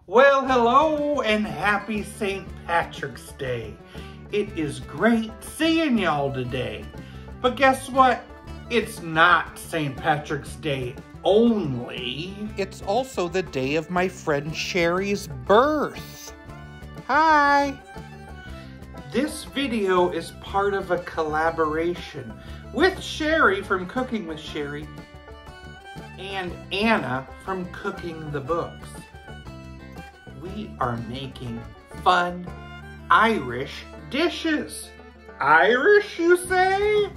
Well, hello and happy St. Patrick's Day. It is great seeing y'all today. But guess what? It's not St. Patrick's Day only. It's also the day of my friend Sherry's birth. Hi! This video is part of a collaboration with Sherry from Cooking with Sherry and Anna from Cooking the Books. We are making fun Irish dishes. Irish, you say?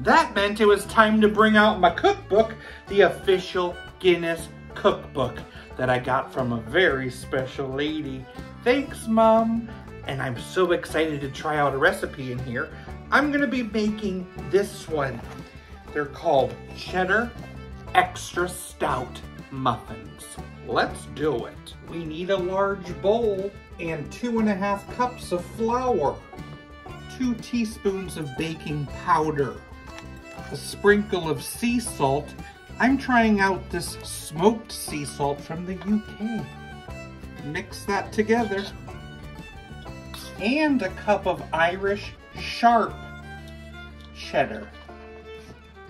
That meant it was time to bring out my cookbook, the official Guinness cookbook that I got from a very special lady. Thanks, Mom. And I'm so excited to try out a recipe in here. I'm gonna be making this one. They're called Cheddar Stout Muffins. Let's do it. We need a large bowl and 2½ cups of flour, 2 teaspoons of baking powder, a sprinkle of sea salt. I'm trying out this smoked sea salt from the UK. Mix that together. And a cup of Irish sharp cheddar.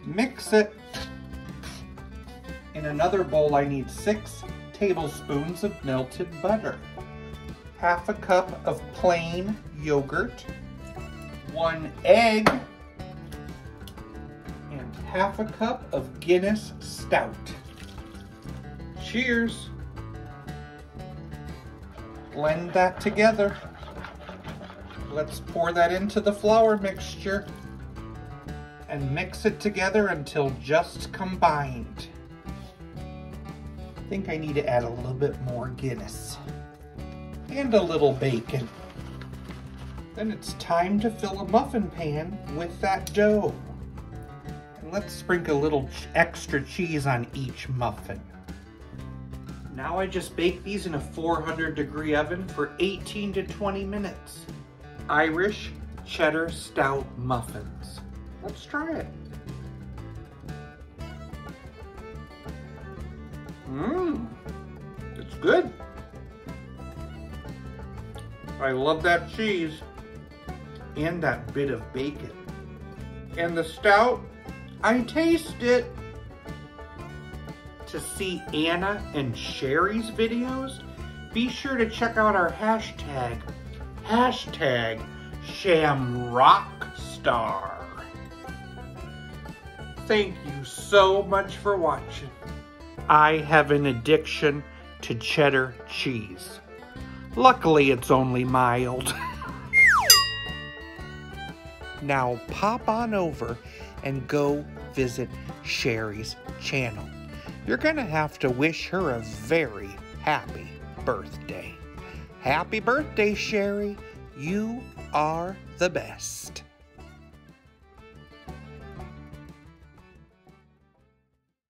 Mix it. In another bowl, I need 6 tablespoons of melted butter, ½ a cup of plain yogurt, 1 egg, and ½ a cup of Guinness Stout. Cheers! Blend that together. Let's pour that into the flour mixture and mix it together until just combined. I think I need to add a little bit more Guinness and a little bacon. Then it's time to fill a muffin pan with that dough. And let's sprinkle a little extra cheese on each muffin. Now I just bake these in a 400-degree oven for 18 to 20 minutes. Irish Cheddar Stout Muffins. Let's try it. It's good. I love that cheese and that bit of bacon. And the stout, I taste it. To see Anna and Sherry's videos, be sure to check out our hashtag #ShamrockStar. Thank you so much for watching. I have an addiction to cheddar cheese. Luckily, it's only mild. Now pop on over and go visit Sherry's channel. You're gonna have to wish her a very happy birthday. Happy birthday, Sherry. You are the best.